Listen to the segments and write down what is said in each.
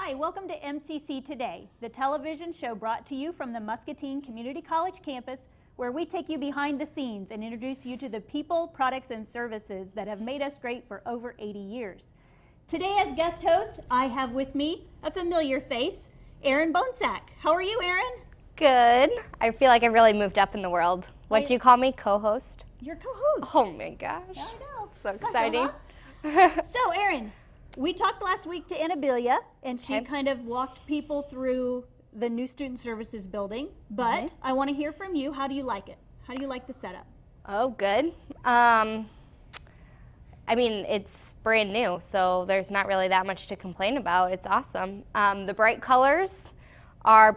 Hi, welcome to MCC Today, the television show brought to you from the Muscatine Community College campus, where we take you behind the scenes and introduce you to the people, products, and services that have made us great for over 80 years. Today as guest host, I have with me a familiar face, Erin Bohnsack. How are you, Erin? Good. I feel like I really moved up in the world. What do you call me? Co-host? You're co-host. Oh my gosh. Yeah, I know. So Special, exciting. Huh? So, Erin, we talked last week to Annabilia, and she kind of walked people through the new Student Services building, but I want to hear from you. How do you like it? How do you like the setup? Oh, good. I mean, it's brand new, so there's not really that much to complain about. It's awesome. The bright colors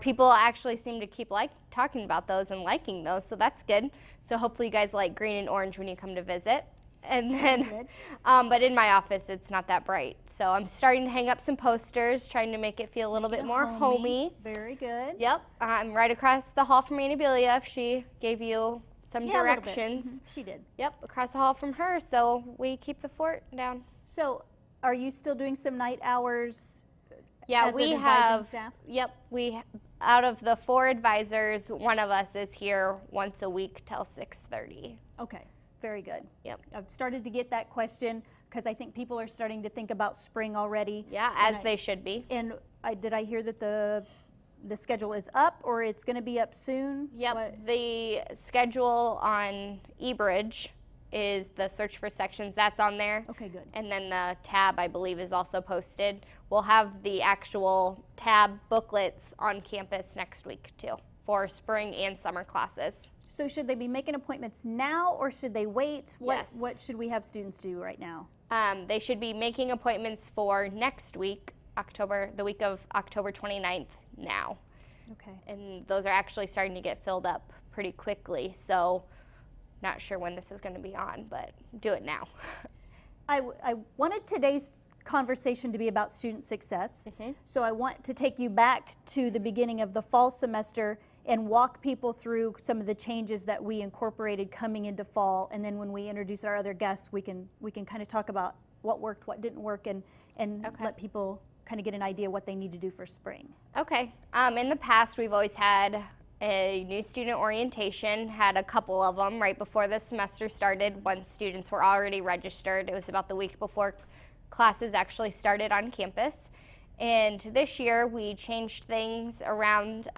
people actually seem to keep talking about those and liking those, so that's good. So hopefully you guys like green and orange when you come to visit. And then, but in my office, it's not that bright. So I'm starting to hang up some posters, trying to make it feel a little bit more homey. Very good. Yep. I'm right across the hall from Annabilia, if she gave you some directions. She did. Yep, across the hall from her. So we keep the fort down. So are you still doing some night hours? Yeah, as we an have. advising staff? Yep, out of the 4 advisors, one of us is here once a week till 6:30. Okay. Very good. Yep. I've started to get that question because I think people are starting to think about spring already. Yeah, as they should be. And did I hear that the schedule is up, or it's going to be up soon? Yep. The schedule on eBridge is the search for sections. That's on there. Okay, good. And then the tab, I believe, is also posted. We'll have the actual tab booklets on campus next week, too, for spring and summer classes. So should they be making appointments now, or should they wait? Yes. What should we have students do right now? They should be making appointments for next week, the week of October 29th now. Okay. And those are actually starting to get filled up pretty quickly. So not sure when this is going to be on, but do it now. I wanted today's conversation to be about student success. So I want to take you back to the beginning of the fall semester and walk people through some of the changes that we incorporated coming into fall, and then when we introduce our other guests, we can kind of talk about what worked, what didn't work, and let people kind of get an idea what they need to do for spring. Okay. In the past, we've always had a new student orientation, had a couple of them right before the semester started once students were already registered. It was about the week before classes actually started on campus. And this year, we changed things around.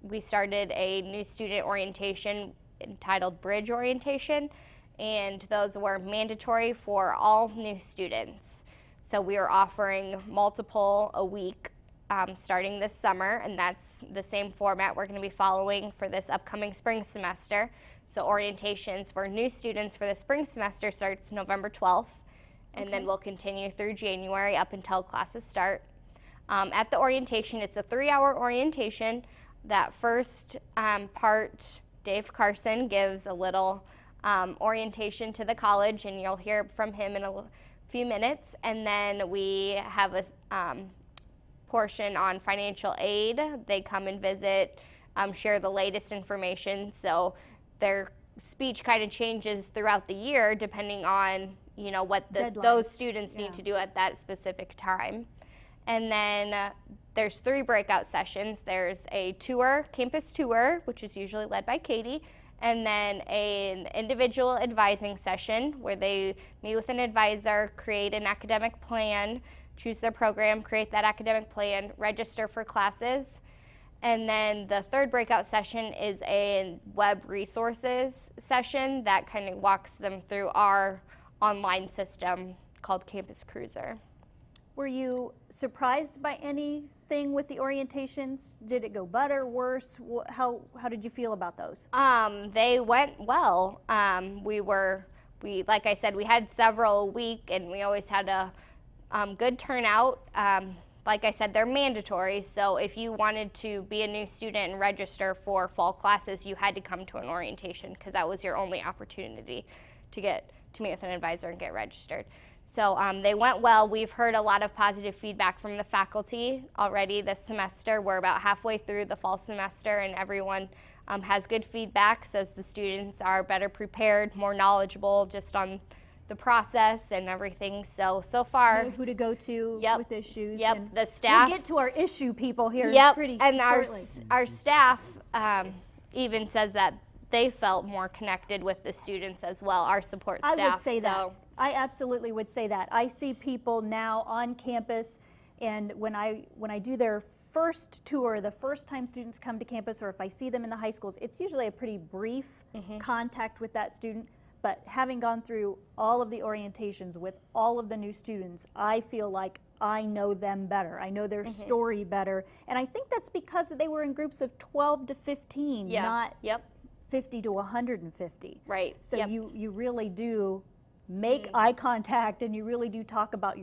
We started a new student orientation entitled Bridge Orientation, and those were mandatory for all new students. So we are offering multiple a week starting this summer, and that's the same format we're going to be following for this upcoming spring semester. So orientations for new students for the spring semester starts November 12th, and then we'll continue through January up until classes start. At the orientation, it's a 3-hour orientation. That first part, Dave Carson gives a little orientation to the college, and you'll hear from him in a few minutes. And then we have a portion on financial aid. They come and visit, share the latest information. So their speech kind of changes throughout the year depending on what those students need to do at that specific time. And then there's 3 breakout sessions. There's a tour, campus tour, which is usually led by Katie, and then an individual advising session where they meet with an advisor, create an academic plan, choose their program, create that academic plan, register for classes. And then the 3rd breakout session is a web resources session that kind of walks them through our online system called Campus Cruiser. Were you surprised by anything with the orientations? Did it go better, worse? How did you feel about those? They went well. Like I said, we had several a week, and we always had a good turnout. Like I said, they're mandatory, so if you wanted to be a new student and register for fall classes, you had to come to an orientation because that was your only opportunity to meet with an advisor and get registered. So they went well. We've heard a lot of positive feedback from the faculty already this semester. We're about halfway through the fall semester, and everyone has good feedback, says the students are better prepared, more knowledgeable just on the process and everything. So far, Know who to go to with issues. Yep, and the staff. We'll get to our issue people here pretty and shortly. our staff even says that they felt more connected with the students as well, our support staff. I would say that. I absolutely would say that. I see people now on campus, and when I do their first tour, the first time students come to campus, or if I see them in the high schools, it's usually a pretty brief contact with that student. But having gone through all of the orientations with all of the new students, I feel like I know them better. I know their story better. And I think that's because they were in groups of 12 to 15, not 50 to 150. Right. So you really do make eye contact, and you really do talk about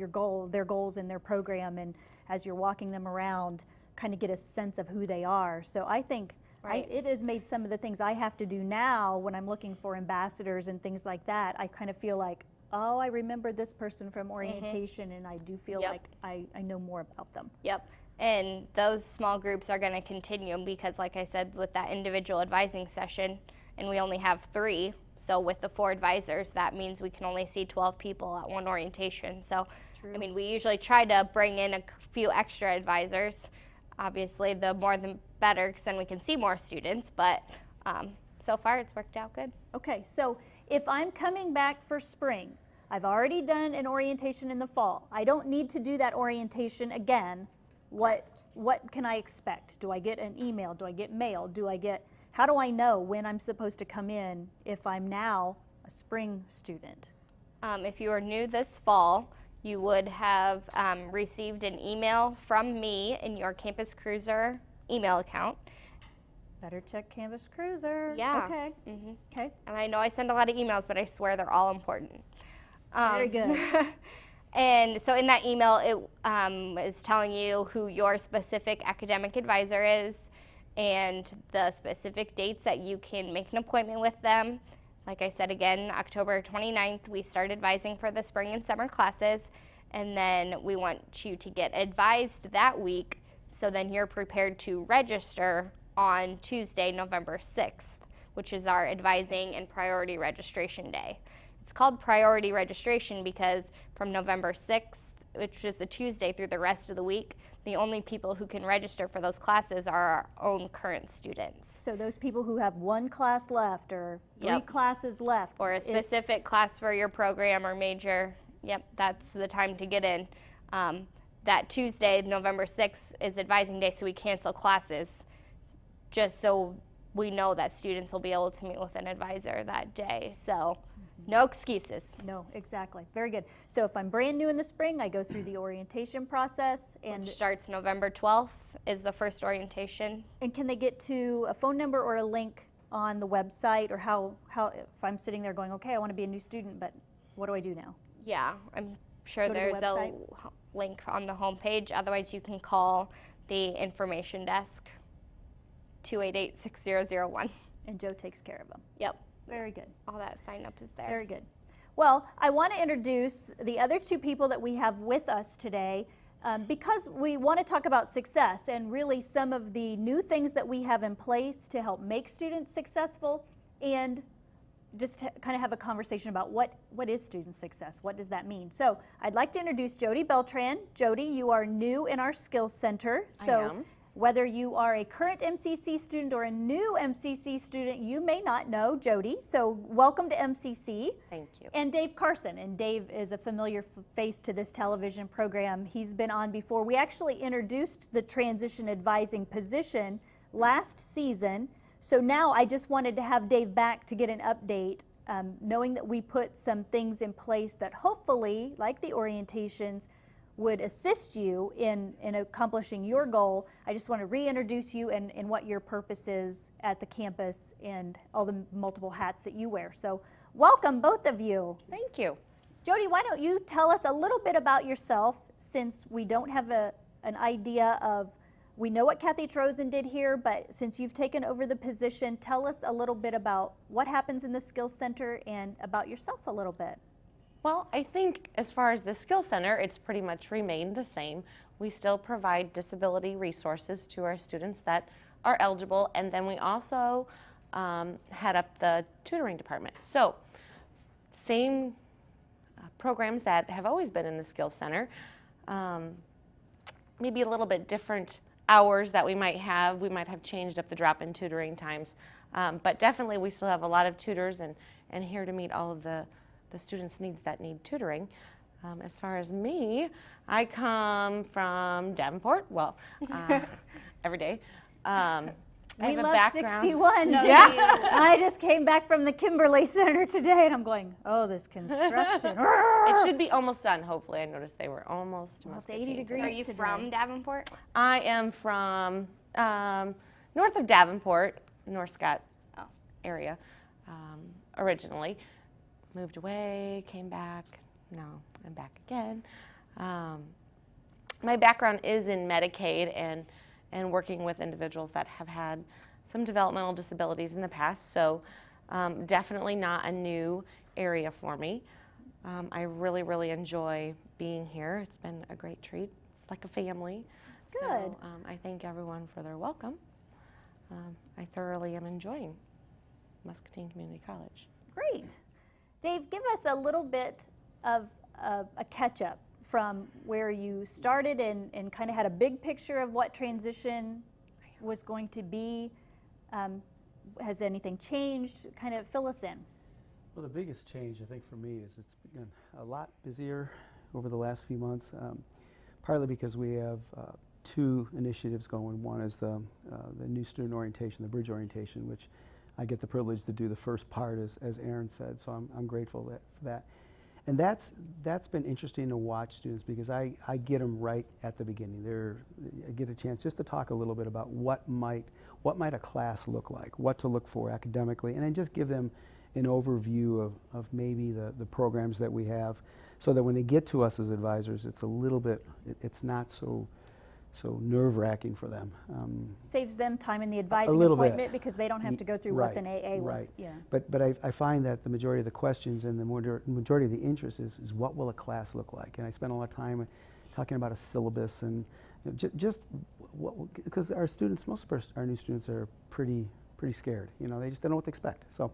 their goals and their program, and as you're walking them around, kind of get a sense of who they are. So I think it has made some of the things I have to do now when I'm looking for ambassadors and things like that, I kind of feel like, oh, I remember this person from orientation, and I do feel like I know more about them. Yep. And those small groups are going to continue because, like I said, with that individual advising session, and we only have 3, so with the 4 advisors, that means we can only see 12 people at one orientation. So, I mean, we usually try to bring in a few extra advisors. Obviously, the more the better, because then we can see more students, but so far it's worked out good. Okay, so if I'm coming back for spring, I've already done an orientation in the fall. I don't need to do that orientation again. What can I expect? Do I get an email? Do I get mail? How do I know when I'm supposed to come in if I'm now a spring student? If you are new this fall, you would have received an email from me in your Campus Cruiser email account. Better check Campus Cruiser. Yeah. Okay. Okay. And I know I send a lot of emails, but I swear they're all important. Very good. And so in that email, it is telling you who your specific academic advisor is and the specific dates that you can make an appointment with them. Like I said, again, October 29th, we start advising for the spring and summer classes, and then we want you to get advised that week, so then you're prepared to register on Tuesday, November 6th, which is our advising and priority registration day. It's called priority registration because from November 6th, which is a Tuesday, through the rest of the week, the only people who can register for those classes are our own current students. So those people who have 1 class left or 3 classes left. Or a specific class for your program or major, that's the time to get in. That Tuesday, November 6th, is advising day, so we cancel classes just so we know that students will be able to meet with an advisor that day. So no excuses. No, exactly. Very good. So if I'm brand new in the spring, I go through the orientation process. Which starts November 12th is the first orientation. And can they get to a phone number or a link on the website, or how if I'm sitting there going, okay, I want to be a new student, but what do I do now? Yeah, I'm sure there's a link on the homepage. Otherwise, you can call the information desk, 288-6001. And Joe takes care of them. Yep. Very good. All that sign up is there. Very good. Well, I want to introduce the other 2 people that we have with us today because we want to talk about success and really some of the new things that we have in place to help make students successful, and just to kind of have a conversation about what is student success? What does that mean? So I'd like to introduce Jody Beltran. Jody, you are new in our Skills Center. I am. Whether you are a current MCC student or a new MCC student, you may not know Jody. So welcome to MCC. Thank you. And Dave Carson. And Dave is a familiar face to this television program. He's been on before. We actually introduced the transition advising position last season. So now I just wanted to have Dave back to get an update, knowing that we put some things in place that hopefully, like the orientations, would assist you in accomplishing your goal. I just want to reintroduce you and what your purpose is at the campus and all the multiple hats that you wear. So welcome, both of you. Thank you. Jody, why don't you tell us a little bit about yourself, since we don't have an idea of, we know what Kathy Trozen did here, but since you've taken over the position, tell us a little bit about what happens in the Skills Center and about yourself a little bit. Well, I think as far as the Skills Center, it's pretty much remained the same. We still provide disability resources to our students that are eligible, and then we also head up the tutoring department. So same programs that have always been in the Skills Center. Maybe a little bit different hours that we might have. We might have changed up the drop-in tutoring times. But definitely we still have a lot of tutors and here to meet all of the students' needs that need tutoring. As far as me, I come from Davenport, well, every day. I We have a love background. 61. So Yeah. do you. I just came back from the Kimberly Center today, and I'm going, oh, this construction. It should be almost done, hopefully. I noticed they were almost It's muscatine 80 today. degrees. Are you today. from Davenport? I am from north of Davenport, North Scott area, originally. Moved away, came back. Now I'm back again. My background is in Medicaid and working with individuals that have had some developmental disabilities in the past, so definitely not a new area for me. I really, really enjoy being here. It's been a great treat, like a family. Good. So I thank everyone for their welcome. I thoroughly am enjoying Muscatine Community College. Great. Dave, give us a little bit of a catch-up from where you started and kind of had a big picture of what transition was going to be. Has anything changed? Kind of fill us in. Well, the biggest change, I think, for me is it's been a lot busier over the last few months, partly because we have two initiatives going. One is the new student orientation, the bridge orientation, which I get the privilege to do the first part, as Erin said, so I'm grateful for that. And that's been interesting to watch students because I get them right at the beginning. I get a chance just to talk a little bit about what might a class look like, what to look for academically, and then just give them an overview of maybe the programs that we have, so that when they get to us as advisors, it's a little bit, it's not so nerve-wracking for them. Saves them time in the advising little appointment bit. because they don't have to go through what's in AA. What's, yeah. But I find that the majority of the questions and the majority of the interest is what will a class look like? And I spend a lot of time talking about a syllabus and just because our students, most of our new students are pretty scared. You know, they just don't know what to expect. So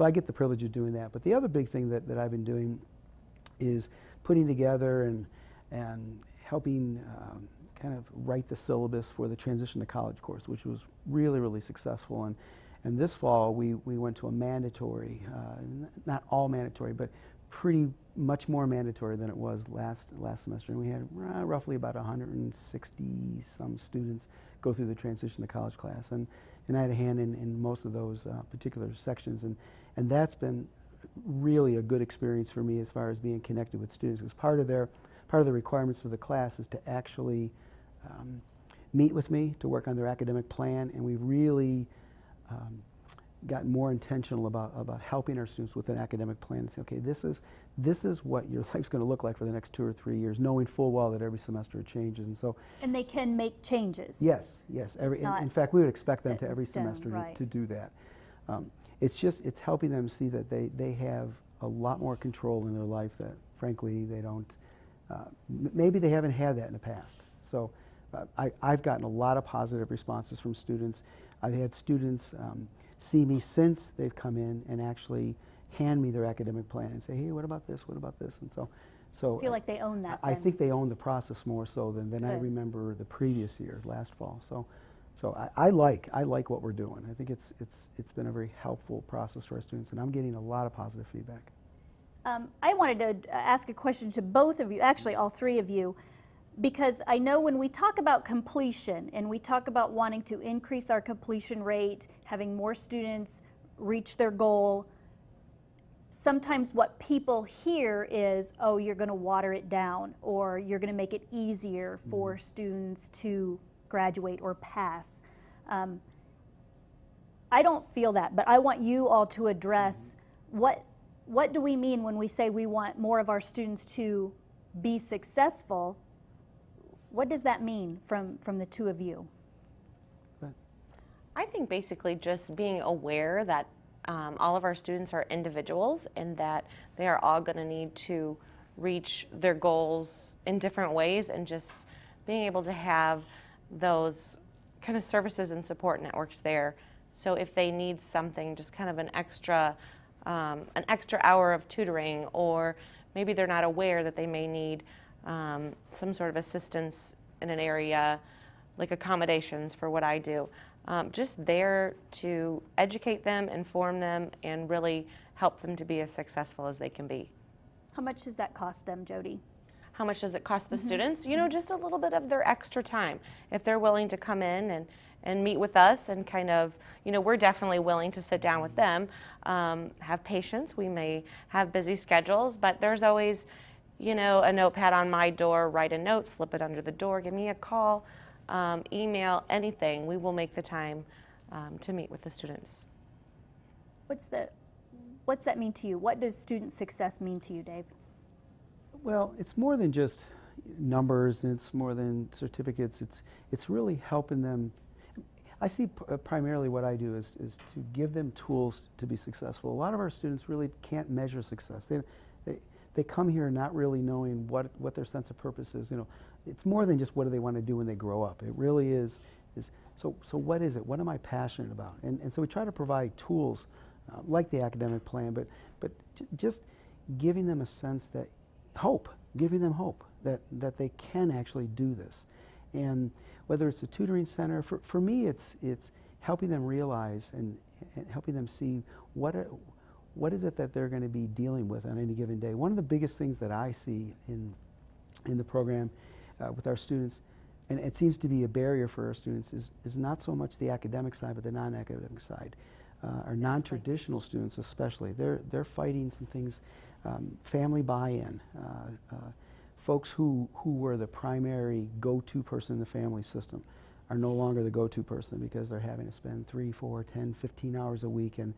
I get the privilege of doing that. But the other big thing that I've been doing is putting together and helping kind of write the syllabus for the Transition to College course, which was really, really successful. And this fall, we went to a mandatory, not all mandatory, but pretty much more mandatory than it was last semester. And we had roughly about 160 some students go through the Transition to College class. And I had a hand in most of those particular sections. And that's been really a good experience for me as far as being connected with students, because part of the requirements for the class is to actually meet with me to work on their academic plan, and we've really gotten more intentional about helping our students with an academic plan and say, okay, this is what your life's going to look like for the next 2 or 3 years, knowing full well that every semester it changes. And so, And they can make changes. yes. In fact, we would expect them set to in every stone, semester right. to do that. It's helping them see that they have a lot more control in their life that, frankly, they don't. Maybe they haven't had that in the past. So I've gotten a lot of positive responses from students. I've had students see me since they've come in and actually hand me their academic plan and say, hey, what about this, what about this? And so I feel like they own that. I then. think they own the process more so than I Good. remember the previous year, last fall. So I like what we're doing. I think it's been a very helpful process for our students, and I'm getting a lot of positive feedback. I wanted to ask a question to both of you, actually all three of you, because I know when we talk about completion and we talk about wanting to increase our completion rate, having more students reach their goal, sometimes what people hear is, oh, you're going to water it down, or you're going to make it easier for students to graduate or pass. I don't feel that, but I want you all to address what do we mean when we say we want more of our students to be successful? What does that mean from the two of you? I think basically just being aware that all of our students are individuals and that they are all going to need to reach their goals in different ways, and just being able to have those kind of services and support networks there. So if they need something, just kind of an extra hour of tutoring, or maybe they're not aware that they may need some sort of assistance in an area, like accommodations for what I do. Just there to educate them, inform them, and really help them to be as successful as they can be. How much does that cost them, Jody? How much does it cost the students? You know, just a little bit of their extra time. If they're willing to come in and meet with us and kind of, you know, we're definitely willing to sit down with them, have patience. We may have busy schedules, but there's always, you know, a notepad on my door, write a note, slip it under the door, give me a call, email, anything. We will make the time to meet with the students. What's that mean to you? What does student success mean to you, Dave? Well, it's more than just numbers, and it's more than certificates. It's really helping them. I see primarily what I do is to give them tools to be successful. A lot of our students really can't measure success. They come here not really knowing what their sense of purpose is. You know, it's more than just what do they want to do when they grow up. It really is so what is it? What am I passionate about? And so we try to provide tools like the academic plan, but just giving them a sense that giving them hope that they can actually do this. And whether it's a tutoring center, for me it's helping them realize and helping them see what is it that they're going to be dealing with on any given day. One of the biggest things that I see in the program with our students, and it seems to be a barrier for our students, is not so much the academic side, but the non-academic side. Our non-traditional students especially, they're fighting some things, family buy-in, folks who were the primary go-to person in the family system are no longer the go-to person because they're having to spend 3, 4, 10, 15 hours a week in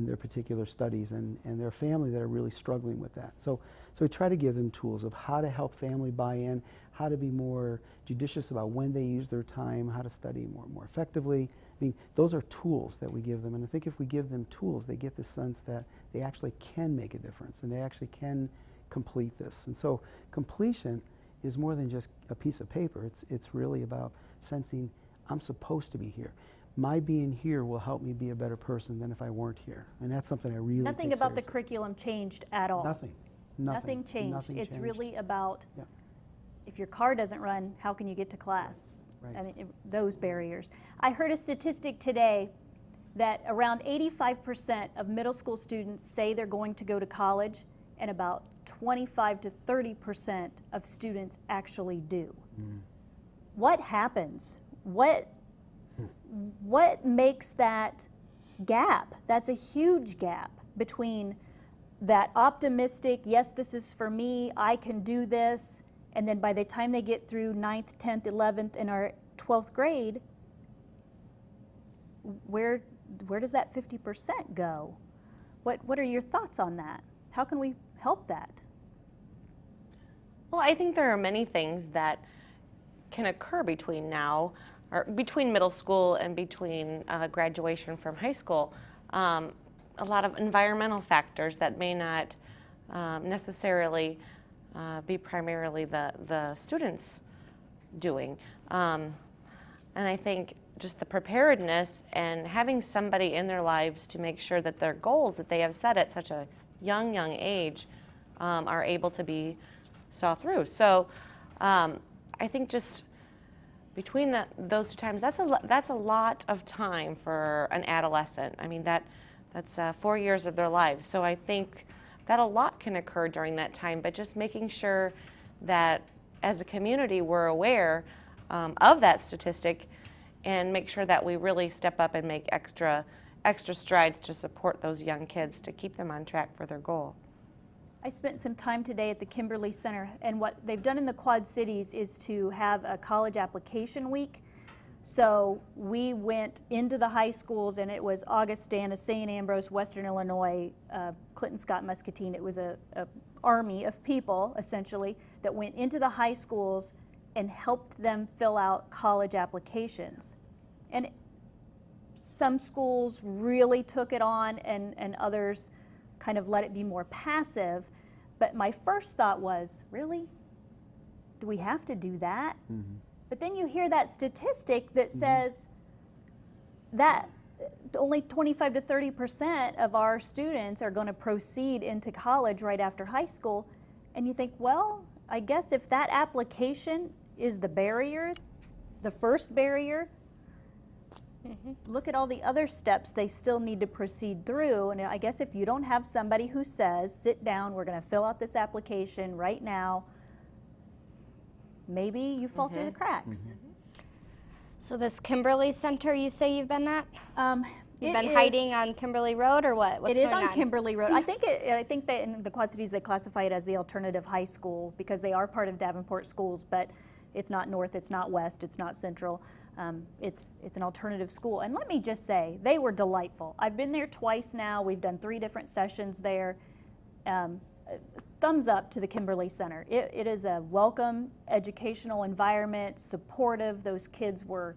their particular studies, and their family that are really struggling with that. So we try to give them tools of how to help family buy in, how to be more judicious about when they use their time, how to study more effectively. I mean, those are tools that we give them, and I think if we give them tools, they get the sense that they actually can make a difference and they actually can complete this. And so completion is more than just a piece of paper. It's really about sensing I'm supposed to be here. My being here will help me be a better person than if I weren't here, and that's something I really Nothing take about seriously. the curriculum changed at all. Nothing changed. Nothing It's changed. really about Yeah. if your car doesn't run, how can you get to class? Right. I mean, those barriers. I heard a statistic today that around 85% of middle school students say they're going to go to college, and about 25 to 30% of students actually do. What happens? What makes that gap? That's a huge gap between that optimistic, yes, this is for me, I can do this, and then by the time they get through 9th, 10th, 11th, and our 12th grade, where does that 50% go? What are your thoughts on that? How can we help that? Well, I think there are many things that can occur between now, or between middle school and between graduation from high school. A lot of environmental factors that may not necessarily be primarily the students doing. And I think just the preparedness and having somebody in their lives to make sure that their goals that they have set at such a young age are able to be saw through. So I think just between those 2 times, that's a lot of time for an adolescent. I mean, that's 4 years of their lives. So I think that a lot can occur during that time, but just making sure that as a community we're aware of that statistic and make sure that we really step up and make extra strides to support those young kids to keep them on track for their goal. I spent some time today at the Kimberly Center, and what they've done in the Quad Cities is to have a college application week. So we went into the high schools, and it was Augustana, St. Ambrose, Western Illinois, Clinton Scott Muscatine. It was a army of people, essentially, that went into the high schools and helped them fill out college applications. And some schools really took it on, and others kind of let it be more passive. But my first thought was, really? Do we have to do that? Mm-hmm. But then you hear that statistic that says that only 25 to 30% of our students are going to proceed into college right after high school. And you think, well, I guess if that application is the barrier, the first barrier, look at all the other steps they still need to proceed through. And I guess if you don't have somebody who says, sit down, we're going to fill out this application right now, maybe you fall through the cracks. So this Kimberly Center you say you've been at? You've been It hiding on Kimberly Road or what? What's It is going on Kimberly Road. I think that in the Quad Cities they classify it as the alternative high school because they are part of Davenport schools, but it's not north, it's not west, it's not central. It's an alternative school. And let me just say, they were delightful. I've been there twice now. We've done 3 different sessions there. Thumbs up to the Kimberly Center. It is a welcome educational environment, supportive. Those kids were,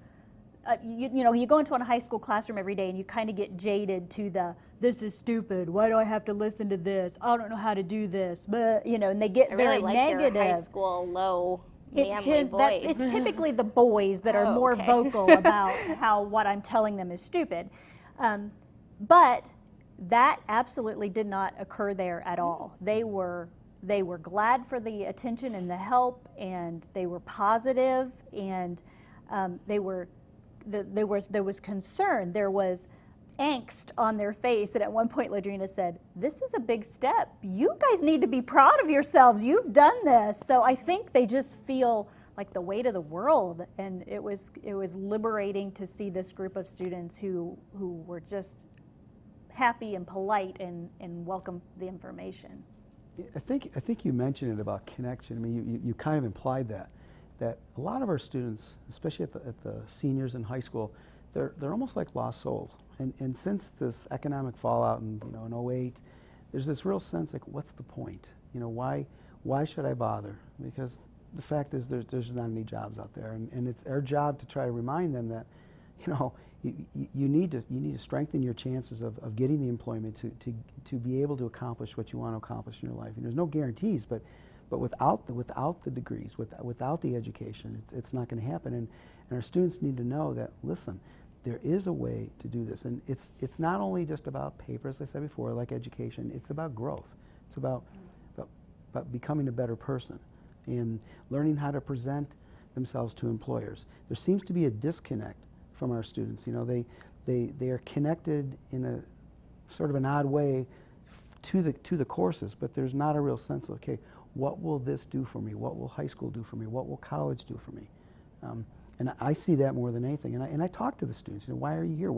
you know, you go into a high school classroom every day and you kind of get jaded to the, this is stupid, why do I have to listen to this? I don't know how to do this, but, you know, and they get I really very like negative. Your high school low manly voice. It's typically the boys that are more vocal about how what I'm telling them is stupid. But that absolutely did not occur there at all. They were glad for the attention and the help, and they were positive, and there was concern. There was angst on their face, and at one point Ladrina said, this is a big step. You guys need to be proud of yourselves. You've done this. So I think they just feel like the weight of the world, and it was liberating to see this group of students who were just happy and polite and welcomed the information. I think you mentioned it about connection. I mean, you kind of implied that a lot of our students, especially at the seniors in high school, they're almost like lost souls. And since this economic fallout in in 08, there's this real sense like, what's the point? You know, why should I bother? Because the fact is there's not any jobs out there, and it's our job to try to remind them that, you know, you need to strengthen your chances of getting the employment to be able to accomplish what you want to accomplish in your life. And there's no guarantees, but without the degrees, without the education, it's not going to happen. And our students need to know that, listen, there is a way to do this, and it's not only just about paper, as I said before, like education. It's about growth. It's about becoming a better person and learning how to present themselves to employers. There seems to be a disconnect from our students. You know, they are connected in a sort of an odd way to the courses, but there's not a real sense of, okay, what will this do for me? What will high school do for me? What will college do for me? And I see that more than anything. And I talk to the students. You know, why are you here?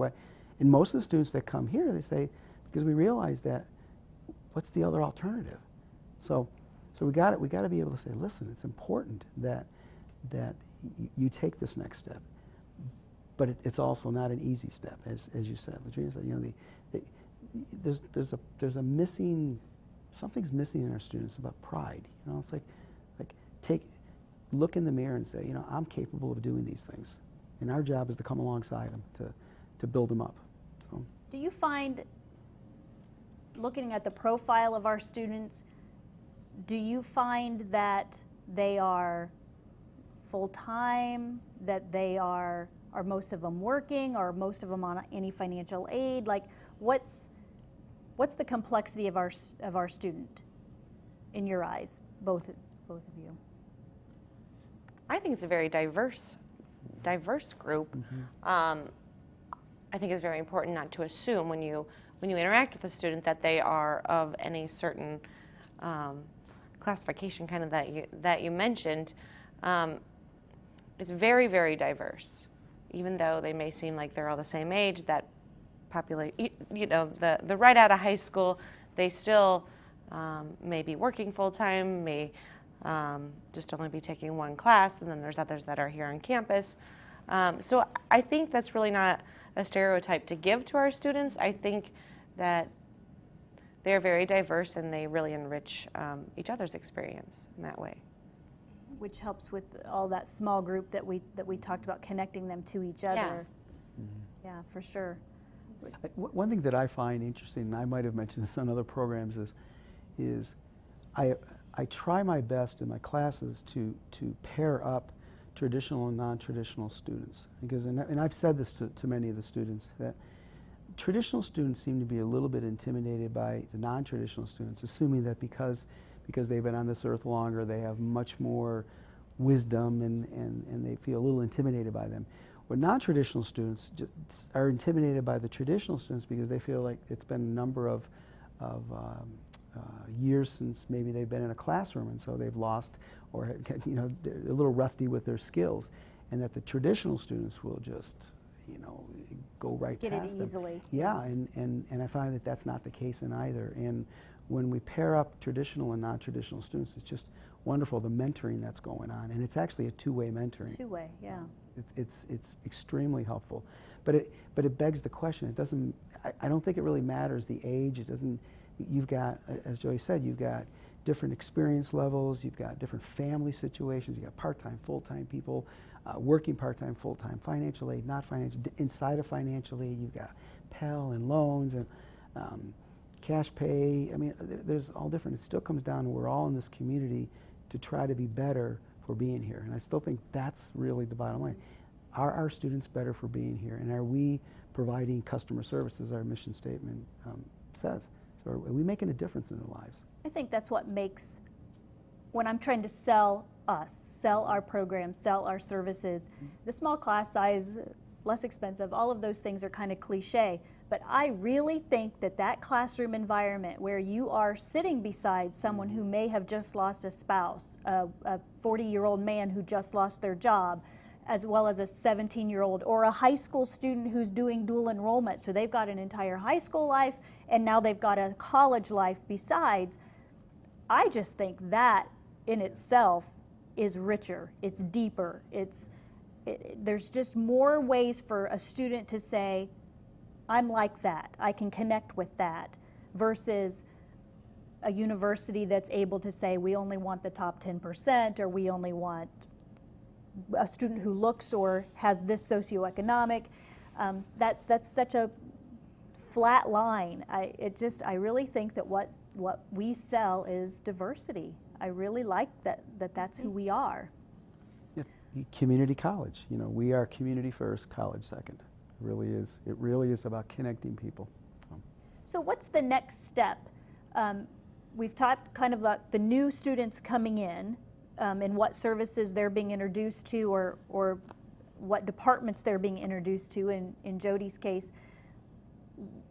And most of the students that come here, they say, because we realize that, what's the other alternative? So we got to be able to say, listen, it's important that you take this next step. But it's also not an easy step, as you said. Ladrina said, you know, there's a missing, something's missing in our students about pride. You know, it's like look in the mirror and say, you know, I'm capable of doing these things, and our job is to come alongside them to build them up. So. Do you find, looking at the profile of our students, do you find that they are full-time, that they are most of them working, or most of them on any financial aid? Like, what's the complexity of our student in your eyes, both of you? I think it's a very diverse group. I think it's very important not to assume when you interact with a student that they are of any certain classification kind of that you mentioned. It's very, very diverse. Even though they may seem like they're all the same age, that populate, you know, the right out of high school, they still may be working full time, may just only be taking one class, and then there's others that are here on campus. So I think that's really not a stereotype to give to our students. I think that they're very diverse, and they really enrich each other's experience in that way. Which helps with all that small group that we talked about, connecting them to each other. Yeah, for sure. One thing that I find interesting, and I might have mentioned this on other programs, is I try my best in my classes to pair up traditional and non-traditional students, because and I've said this to many of the students, that traditional students seem to be a little bit intimidated by the non-traditional students, assuming that because because they've been on this earth longer. They have much more wisdom, and they feel a little intimidated by them. Where non-traditional students just are intimidated by the traditional students because they feel like it's been a number of years since maybe they've been in a classroom, and so they've lost, or you know, they're a little rusty with their skills, and that the traditional students will just, you know, go right Get past it them. easily. Yeah, and I find that that's not the case in either. And when we pair up traditional and non-traditional students, it's just wonderful, the mentoring that's going on, and it's actually a two-way mentoring. Two-way, yeah. It's extremely helpful, but it begs the question. It doesn't. I don't think it really matters the age. It doesn't. You've got, as Joey said, you've got different experience levels. You've got different family situations. You've got part-time, full-time people, working part-time, full-time, financial aid, not financial. Inside of financial aid, you've got Pell and loans and cash pay. I mean, there's all different. It still comes down to we're all in this community to try to be better for being here, and I still think that's really the bottom line. Are our students better for being here, and are we providing customer service, as our mission statement says? So are we making a difference in their lives? I think that's what makes, when I'm trying to sell us, sell our programs, sell our services, the small class size, less expensive, all of those things are kind of cliche. But I really think that that classroom environment where you are sitting beside someone who may have just lost a spouse, a 40-year-old man who just lost their job, as well as a 17-year-old or a high school student who's doing dual enrollment. So they've got an entire high school life and now they've got a college life besides. I just think that in itself is richer, it's deeper, there's just more ways for a student to say, I'm like that, I can connect with that, versus a university that's able to say we only want the top 10%, or we only want a student who looks or has this socioeconomic. That's such a flat line. I really think that what we sell is diversity. I really like that's who we are. Yeah. Community college. You know, we are community first, college second. It really is about connecting people. So what's the next step? We've talked kind of about the new students coming in and what services they're being introduced to, or what departments they're being introduced to. In Jody's case,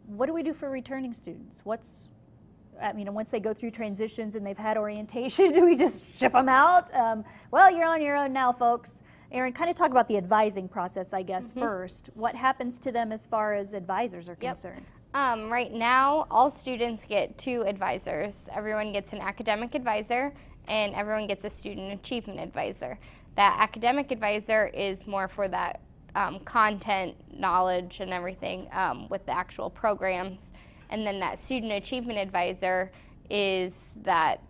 what do we do for returning students? Once they go through transitions and they've had orientation, do we just ship them out? Well, you're on your own now, folks. Erin, kind of talk about the advising process, I guess, first. What happens to them as far as advisors are concerned? Right now, all students get 2 advisors. Everyone gets an academic advisor, and everyone gets a student achievement advisor. That academic advisor is more for that content, knowledge, and everything with the actual programs. And then that student achievement advisor is that,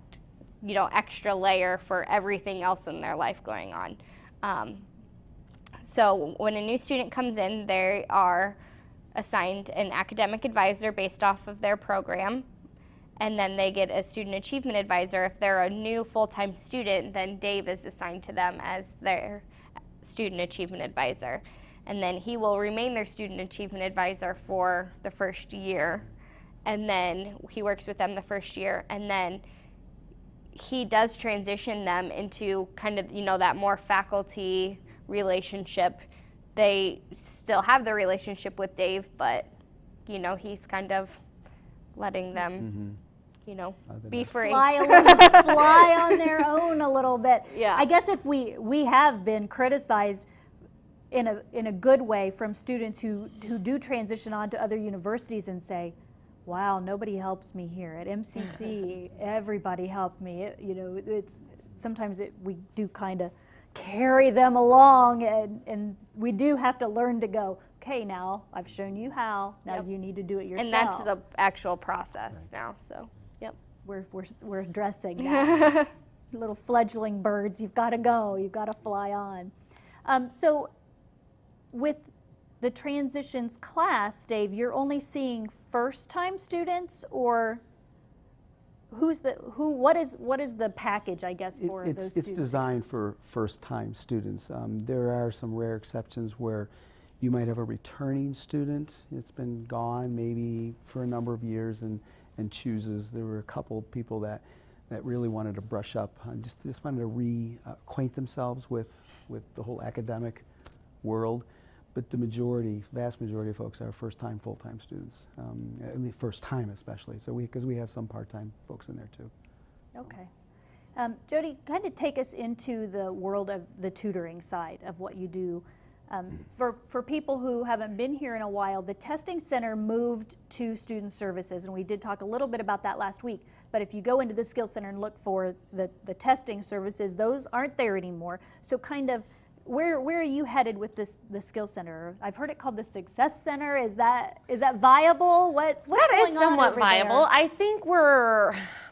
you know, extra layer for everything else in their life going on. So when a new student comes in, they are assigned an academic advisor based off of their program, and then they get a student achievement advisor. If they're a new full-time student, then Dave is assigned to them as their student achievement advisor. And then he will remain their student achievement advisor for the first year, and then he works with them the first year, and then he does transition them into kind of, you know, that more faculty relationship. They still have the relationship with Dave, but, you know, he's kind of letting them, you know, be free. Fly on their own a little bit. Yeah. I guess if we have been criticized in a good way from students who do transition on to other universities and say, wow, nobody helps me here at MCC. Everybody helped me. Sometimes we do kind of carry them along, and we do have to learn to go, okay, now I've shown you how, now you need to do it yourself. And that's the actual process now, so, yep. We're addressing that. Little fledgling birds, you've got to go, you've got to fly on. So with the transitions class, Dave, you're only seeing first-time students, or what is the package, I guess, for those students? It's designed for first-time students. There are some rare exceptions where you might have a returning student. It's been gone maybe for a number of years and chooses. There were a couple of people that that really wanted to brush up on just wanted to reacquaint themselves with the whole academic world. But the vast majority of folks are first-time, full-time students, and the first time especially. So because we have some part-time folks in there too. Okay. Jody, kind of take us into the world of the tutoring side of what you do. For people who haven't been here in a while, the testing center moved to student services, and we did talk a little bit about that last week. But if you go into the Skills Center and look for the testing services, those aren't there anymore. So kind of, where are you headed with the Skills Center? I've heard it called the Success Center. Is that viable? What's going on over there? That is somewhat viable. I think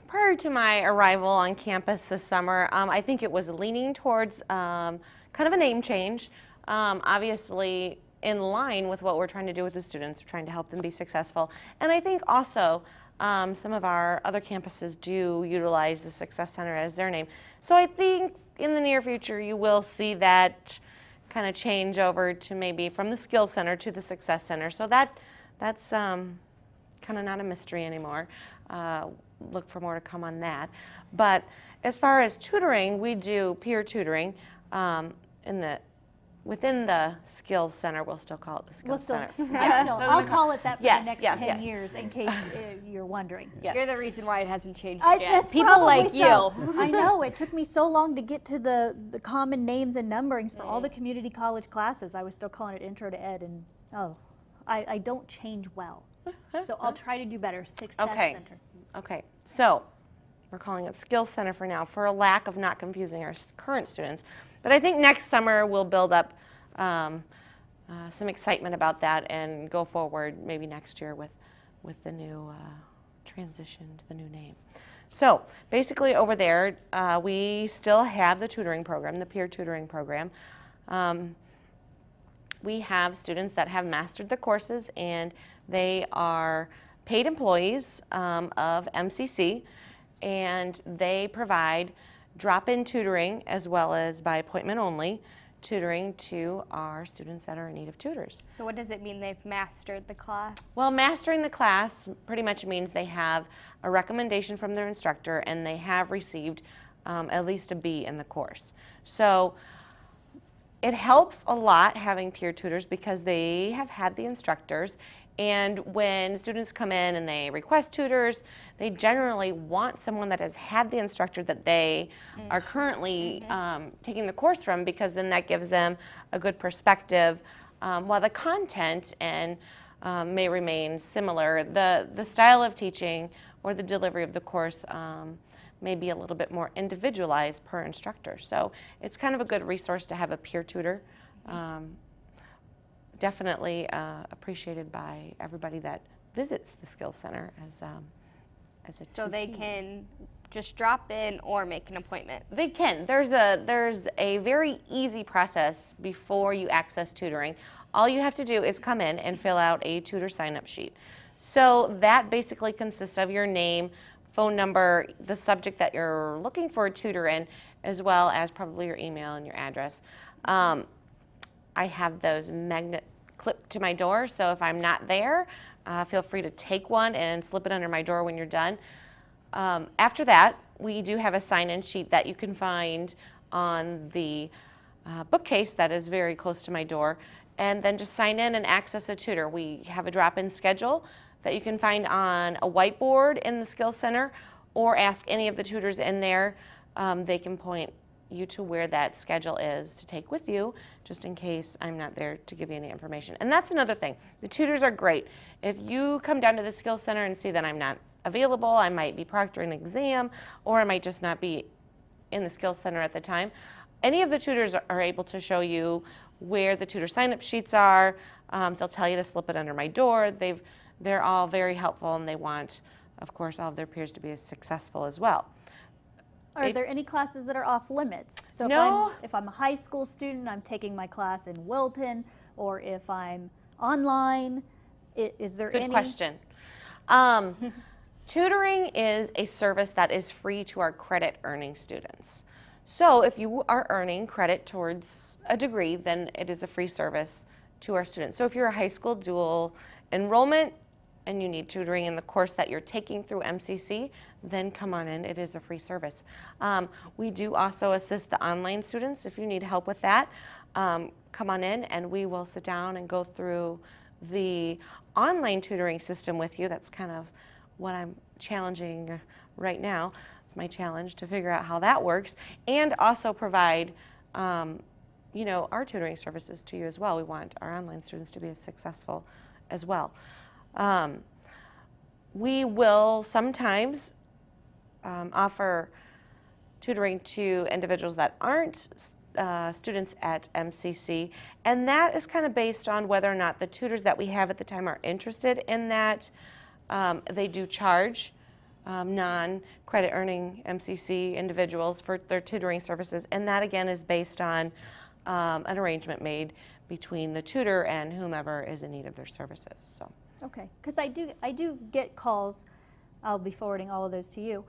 prior to my arrival on campus this summer, I think it was leaning towards kind of a name change. Obviously in line with what we're trying to do with the students, we're trying to help them be successful. And I think also some of our other campuses do utilize the Success Center as their name. So I think in the near future you will see that kind of change over to maybe from the Skills Center to the Success Center. So that's kind of not a mystery anymore. Look for more to come on that. But as far as tutoring, we do peer tutoring within the Skills Center. We'll still call it the Skills Center. I'll call it that for the next 10 yes. years in case you're wondering. Yes. You're the reason why it hasn't changed yet. That's People like so. you. I know, it took me so long to get to the common names and numberings for all the community college classes. I was still calling it Intro to Ed, and I don't change well. So I'll try to do better. Success Center. Okay, so we're calling it Skills Center for now for a lack of not confusing our current students. But I think next summer we'll build up some excitement about that and go forward maybe next year with the new transition to the new name. So basically over there we still have the tutoring program, the peer tutoring program. We have students that have mastered the courses, and they are paid employees of MCC, and they provide drop-in tutoring as well as by appointment only tutoring to our students that are in need of tutors. So what does it mean they've mastered the class? Well, mastering the class pretty much means they have a recommendation from their instructor and they have received at least a B in the course. So it helps a lot having peer tutors because they have had the instructors, and when students come in and they request tutors, they generally want someone that has had the instructor that they are currently taking the course from, because then that gives them a good perspective. While the content may remain similar, the style of teaching or the delivery of the course may be a little bit more individualized per instructor. So it's kind of a good resource to have a peer tutor. Definitely appreciated by everybody that visits the Skills Center as a So they can just drop in or make an appointment. They can. There's a very easy process before you access tutoring. All you have to do is come in and fill out a tutor sign-up sheet. So that basically consists of your name, phone number, the subject that you're looking for a tutor in, as well as probably your email and your address. I have those magnet clipped to my door, so if I'm not there, feel free to take one and slip it under my door when you're done. After that, we do have a sign-in sheet that you can find on the bookcase that is very close to my door, and then just sign in and access a tutor. We have a drop-in schedule that you can find on a whiteboard in the Skills Center, or ask any of the tutors in there. They can point you to where that schedule is to take with you, just in case I'm not there to give you any information. And that's another thing. The tutors are great. If you come down to the Skills Center and see that I'm not available, I might be proctoring an exam, or I might just not be in the Skills Center at the time, any of the tutors are able to show you where the tutor sign-up sheets are. They'll tell you to slip it under my door. They're all very helpful, and they want, of course, all of their peers to be as successful as well. Are there any classes that are off limits? So No. if I'm a high school student, I'm taking my class in Wilton, or if I'm online, is there any? Good question. Tutoring is a service that is free to our credit earning students. So if you are earning credit towards a degree, then it is a free service to our students. So if you're a high school dual enrollment, and you need tutoring in the course that you're taking through MCC, then come on in. It is a free service. We do also assist the online students. If you need help with that, come on in and we will sit down and go through the online tutoring system with you. That's kind of what I'm challenging right now. It's my challenge to figure out how that works, and also provide you know, our tutoring services to you as well. We want our online students to be as successful as well. We will sometimes offer tutoring to individuals that aren't students at MCC, and that is kind of based on whether or not the tutors that we have at the time are interested in that. They do charge non-credit earning MCC individuals for their tutoring services, and that again is based on an arrangement made between the tutor and whomever is in need of their services. So. Okay, because I do get calls, I'll be forwarding all of those to you,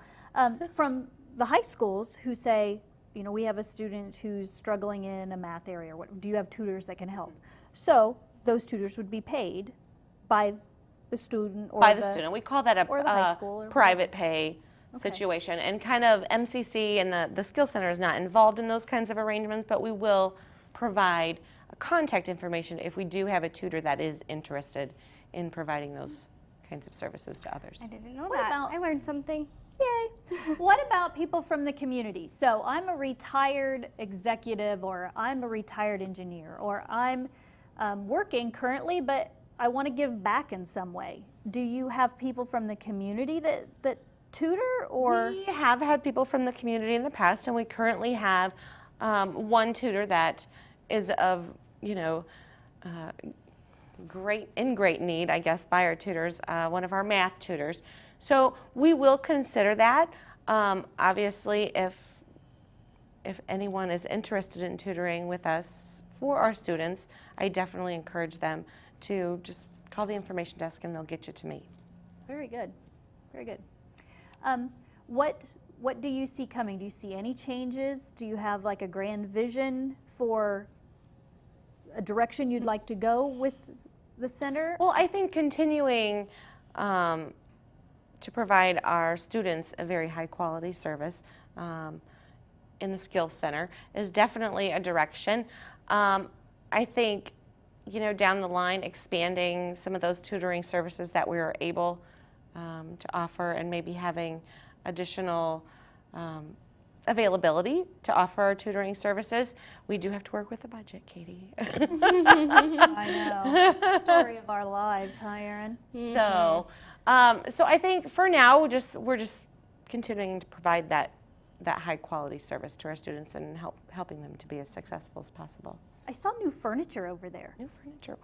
from the high schools who say, you know, we have a student who's struggling in a math area. Do you have tutors that can help? So those tutors would be paid by the student or by the student. We call that a high school or private pay situation. And kind of MCC and the Skill Center is not involved in those kinds of arrangements, but we will provide contact information if we do have a tutor that is interested in providing those kinds of services to others. I didn't know that. I learned something. Yay. What about people from the community? So I'm a retired executive, or I'm a retired engineer, or I'm working currently, but I want to give back in some way. Do you have people from the community that tutor, or? We have had people from the community in the past, and we currently have one tutor that is of, you know, in great need, I guess, by our tutors, one of our math tutors. So we will consider that. Obviously, if anyone is interested in tutoring with us for our students, I definitely encourage them to just call the information desk and they'll get you to me. Very good, very good. What do you see coming? Do you see any changes? Do you have like a grand vision for a direction you'd like to go with the center? Well, I think continuing to provide our students a very high quality service in the Skills Center is definitely a direction. I think, you know, down the line, expanding some of those tutoring services that we are able to offer, and maybe having additional availability to offer our tutoring services. We do have to work with the budget, Katie. I know. Story of our lives, huh, Erin? So, so I think for now, we're just continuing to provide that high quality service to our students and helping them to be as successful as possible. I saw new furniture over there. New furniture.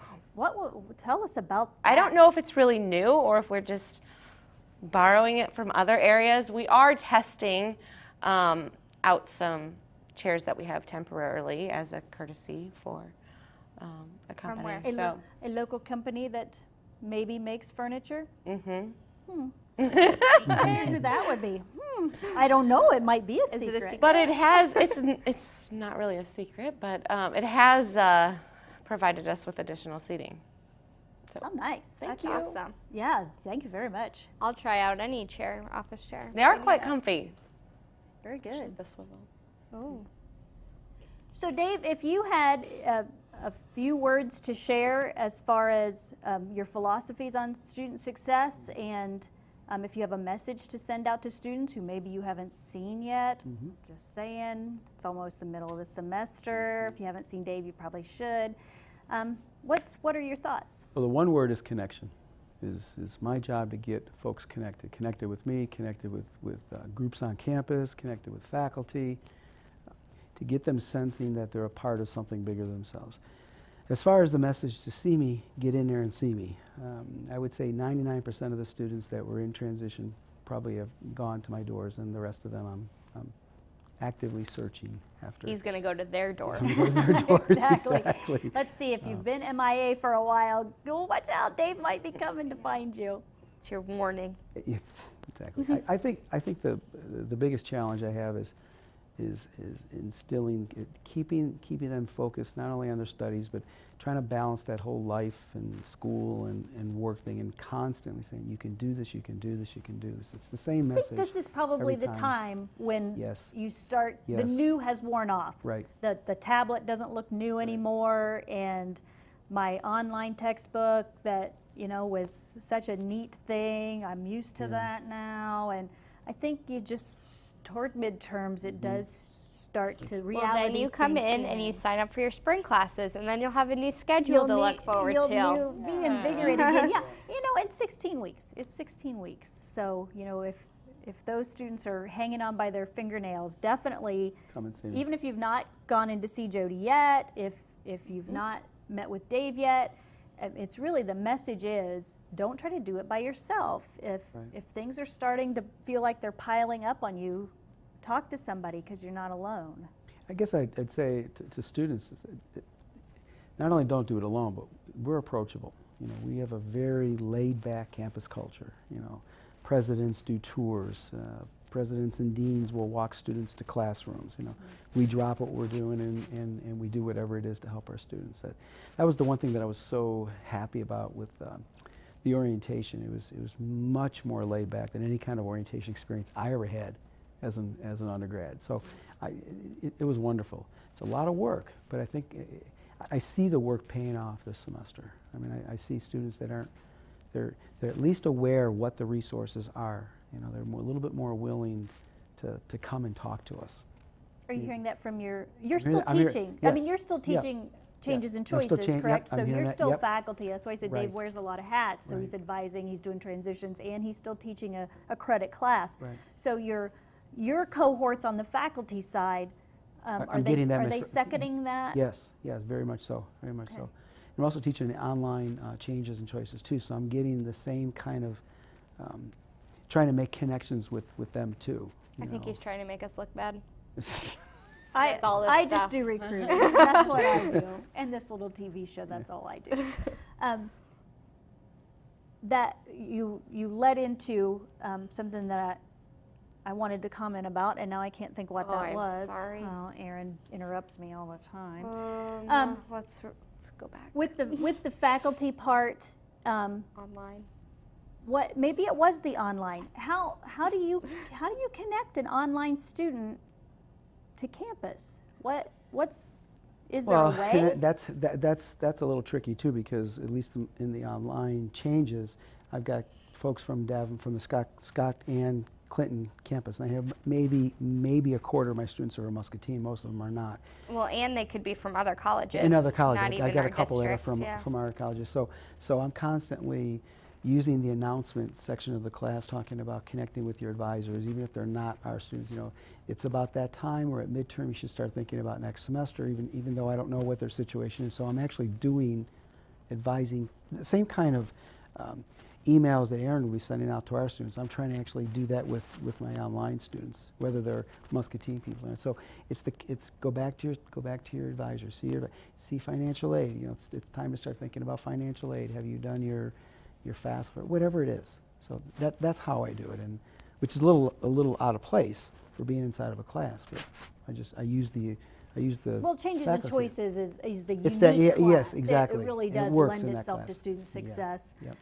Tell us about that. I don't know if it's really new or if we're just borrowing it from other areas. We are testing out some chairs that we have temporarily as a courtesy for a company. From where? A local company that maybe makes furniture? Mm-hmm. I wonder who that would be. I don't know. It might be a secret. Is it a secret? But it has, it's not really a secret, but it has provided us with additional seating. So, Oh, nice. That's Thank you. awesome. Yeah, thank you very much. I'll try out any chair, office chair. they are quite comfy. Very good. The swivel. Oh. So Dave, if you had a few words to share as far as your philosophies on student success, and if you have a message to send out to students who maybe you haven't seen yet, just saying, it's almost the middle of the semester. If you haven't seen Dave, you probably should. What are your thoughts? Well, the one word is connection. Is my job to get folks connected with me, connected with groups on campus, connected with faculty, to get them sensing that they're a part of something bigger than themselves. As far as the message to see me, get in there and see me. I would say 99% of the students that were in transition probably have gone to my doors, and the rest of them I'm actively searching after. He's going to go to their door. I'm going to their doors. Exactly. Let's see, if you've been MIA for a while, go watch out. Dave might be coming to find you. It's your warning. Yeah, exactly. I think the biggest challenge I have is is instilling, keeping them focused not only on their studies, but trying to balance that whole life and school and work thing, and constantly saying, you can do this, you can do this, you can do this. It's the same message. I think this is probably every the time when Yes. you start, the Yes. new has worn off. Right. The tablet doesn't look new anymore, and my online textbook that, you know, was such a neat thing, I'm used to that now, and I think you just, toward midterms, it does start to reality. Well, then you come in and you sign up for your spring classes, and then you'll have a new schedule to look forward to. You'll be invigorated again. Yeah, you know, it's 16 weeks. It's 16 weeks. So, you know, if those students are hanging on by their fingernails, definitely, Come and see me. even if you've not gone in to see Jody yet, if you've not met with Dave yet, it's really, the message is, don't try to do it by yourself. If things are starting to feel like they're piling up on you, talk to somebody, because you're not alone. I guess I'd say to students, not only don't do it alone, but we're approachable. You know, we have a very laid-back campus culture. You know, presidents do tours. Presidents and deans will walk students to classrooms. You know, we drop what we're doing and we do whatever it is to help our students. That was the one thing that I was so happy about with the orientation. It was much more laid back than any kind of orientation experience I ever had as an undergrad. So it was wonderful. It's a lot of work, but I think I see the work paying off this semester. I mean, I see students that aren't, they're at least aware what the resources are. You know, they're a little bit more willing to come and talk to us. Are you hearing that from you're still I'm hearing- teaching? yes. I mean, you're still teaching changes and I'm still choices, correct? I'm So hearing you're that, still yep. faculty. That's why I said Right. Dave wears a lot of hats. So Right. he's advising, he's doing transitions, and he's still teaching a credit class. Right. So your cohorts on the faculty side, I'm are getting them they seconding that? Yes, yes, very much so, very much so. I'm also teaching the online changes and choices too, so I'm getting the same kind of, trying to make connections with them too. I think he's trying to make us look bad. I all this just stuff. do recruiting. That's what I do. And this little TV show, that's all I do. That you led into something that I wanted to comment about, and now I can't think what that I'm was. sorry. Oh, Erin interrupts me all the time. Let's go back. With the faculty part, Online. maybe it was the online. How do you connect an online student to campus? Is there a way? That's a little tricky too, because at least in the online changes, I've got folks from the Scott and Clinton campus, and I have maybe a quarter of my students are a Muscatine. Most of them are not. Well, and they could be from other colleges. In other colleges, Not I even got our a couple that are district, from our colleges. So I'm constantly using the announcement section of the class, talking about connecting with your advisors, even if they're not our students. You know, it's about that time where at midterm you should start thinking about next semester, even though I don't know what their situation is. So I'm actually advising, the same kind of emails that Erin will be sending out to our students. I'm trying to actually do that with my online students, whether they're Muscatine people. And so it's go back to your advisor, see financial aid. You know, it's time to start thinking about financial aid. Have you done your FAFSA, whatever it is? So that's how I do it, and which is a little out of place for being inside of a class, but I use the Well, changes and faculty. choices is the unique It's that, class. yes, exactly. It really And does works lend in that itself to class. student Yeah, success. yep.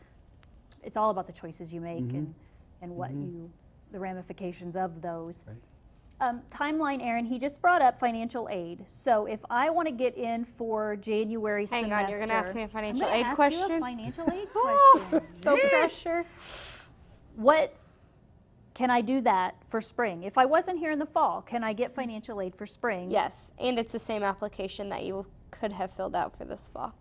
It's all about the choices you make Mhm. and what the ramifications of those. Right. Timeline, Erin, he just brought up financial aid. So if I want to get in for January Hang semester. on, you're going to ask me a I'm financial gonna aid ask question? You a financial aid question. No Yes. pressure. What can I do that for spring? If I wasn't here in the fall, can I get financial aid for spring? Yes, and it's the same application that you could have filled out for this fall.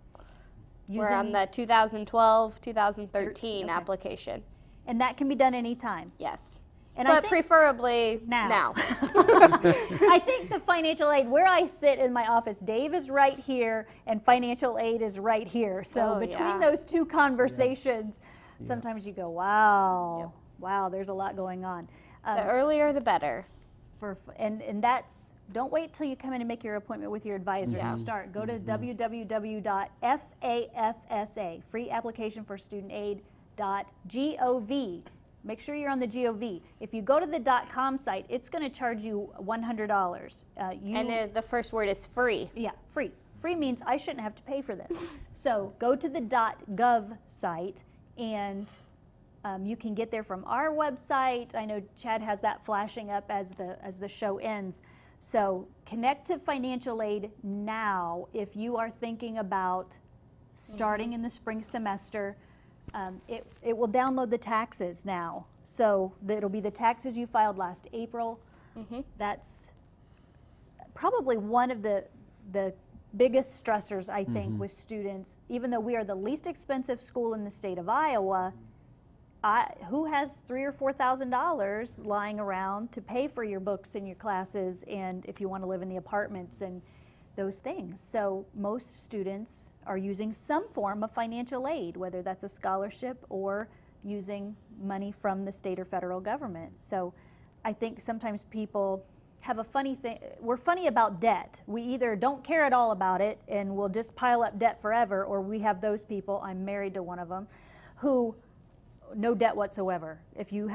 We're on Using- the 2012, 2013 okay. application. And that can be done anytime. Yes. And I But think preferably now. now. I think the financial aid, where I sit in my office, Dave is right here and financial aid is right here. So Oh, between yeah. those two conversations, sometimes you go, wow, wow, there's a lot going on. The earlier the better. And that's, don't wait till you come in and make your appointment with your advisor Yeah. to start. Go to www.FAFSA, free application for student aid.gov. Make sure you're on the GOV. If you go to the .com site, it's going to charge you $100. And the first word is free. Yeah, free. Free means I shouldn't have to pay for this. So go to the .gov site, and you can get there from our website. I know Chad has that flashing up as the show ends. So connect to financial aid now if you are thinking about starting in the spring semester. It will download the taxes now. So it'll be the taxes you filed last April. That's probably one of the biggest stressors, I think, with students. Even though we are the least expensive school in the state of Iowa, who has $3,000 or $4,000 lying around to pay for your books and your classes, and if you want to live in the apartments and those things? So most students are using some form of financial aid, whether that's a scholarship or using money from the state or federal government. So I think sometimes people have a funny thing. We're funny about debt. We either don't care at all about it and we'll just pile up debt forever, or we have those people, I'm married to one of them, who no debt whatsoever. If you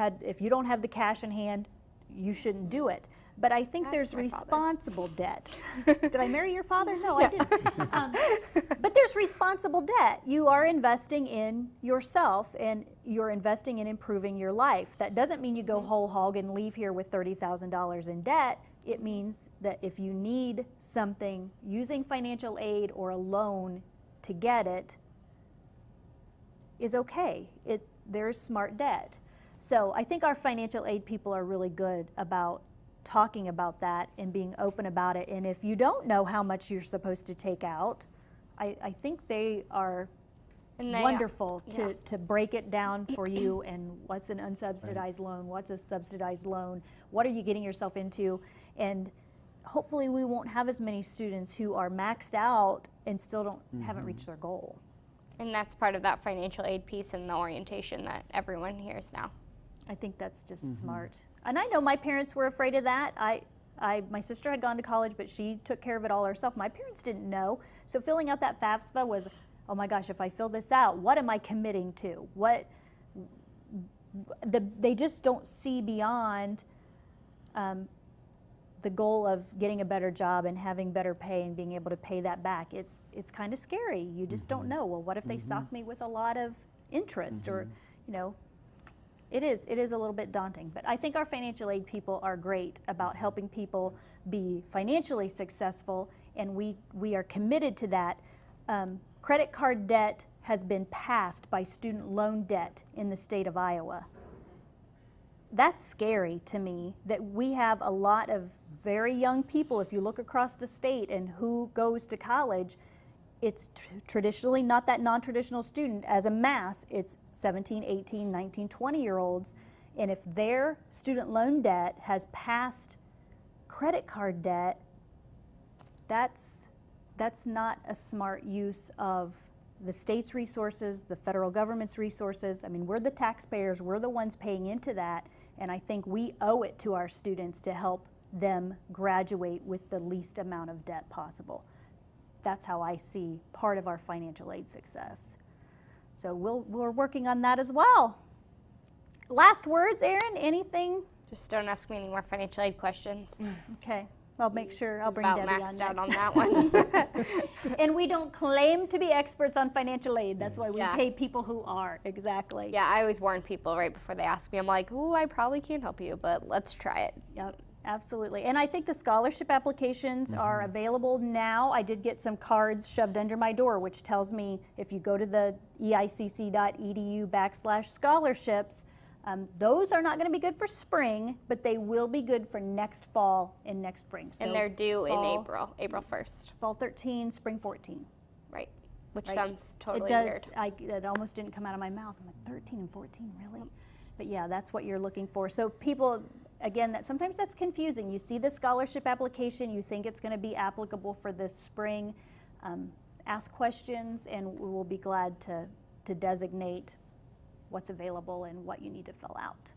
don't have the cash in hand, you shouldn't do it. But I think there's responsible debt. Did I marry your father? No, I didn't. But there's responsible debt. You are investing in yourself, and you're investing in improving your life. That doesn't mean you go whole hog and leave here with $30,000 in debt. It means that if you need something, using financial aid or a loan to get it is okay. There's smart debt. So I think our financial aid people are really good about talking about that and being open about it. And if you don't know how much you're supposed to take out, I think they are wonderful to break it down for you. And what's an unsubsidized loan? What's a subsidized loan? What are you getting yourself into? And hopefully we won't have as many students who are maxed out and still haven't reached their goal. And that's part of that financial aid piece and the orientation that everyone hears now. I think that's just smart. And I know my parents were afraid of that. My sister had gone to college, but she took care of it all herself. My parents didn't know. So filling out that FAFSA was, oh my gosh, if I fill this out, what am I committing to? They just don't see beyond the goal of getting a better job and having better pay and being able to pay that back. It's kind of scary. You just don't know. Well, what if they sock me with a lot of interest, or, you know, it is a little bit daunting. But I think our financial aid people are great about helping people be financially successful, and we are committed to that. Credit card debt has been passed by student loan debt in the state of Iowa. That's scary to me, that we have a lot of very young people. If you look across the state and who goes to college, it's traditionally not that non-traditional student. As a mass, it's 17, 18, 19, 20-year-olds. And if their student loan debt has passed credit card debt, that's not a smart use of the state's resources, the federal government's resources. I mean, we're the taxpayers, we're the ones paying into that, and I think we owe it to our students to help them graduate with the least amount of debt possible. That's how I see part of our financial aid success. So we're working on that as well. Last words, Erin, anything? Just don't ask me any more financial aid questions. Okay, I'll make sure I'll bring About Debbie maxed on out next. on that one. And we don't claim to be experts on financial aid. That's why we Yeah. pay people who are, exactly. Yeah, I always warn people right before they ask me. I'm like, ooh, I probably can't help you, but let's try it. Yep, absolutely. And I think the scholarship applications are available now. I did get some cards shoved under my door, which tells me if you go to the eicc.edu/scholarships, those are not going to be good for spring, but they will be good for next fall and next spring. So And they're due in fall- April 1st. Fall 13, spring 14. Right. Which Right. sounds totally It weird. does. It almost didn't come out of my mouth. I'm like, 13 and 14, really? But yeah, that's what you're looking for. So people, again, sometimes that's confusing. You see the scholarship application, you think it's going to be applicable for this spring. Ask questions, and we will be glad to designate what's available and what you need to fill out.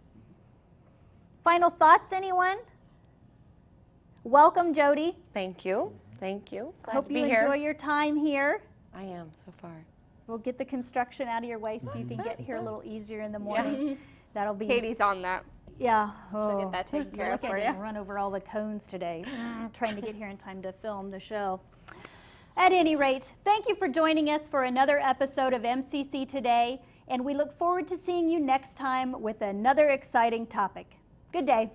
Final thoughts, anyone? Welcome, Jody. Thank you. Thank you. Glad Hope to be you here. enjoy your time here. I am so far. We'll get the construction out of your way so you can get here a little easier in the morning. That'll be. Katie's on that. Yeah. She'll get that taken care of Look, for I you. didn't run over all the cones today, trying to get here in time to film the show. At any rate, thank you for joining us for another episode of MCC Today, and we look forward to seeing you next time with another exciting topic. Good day.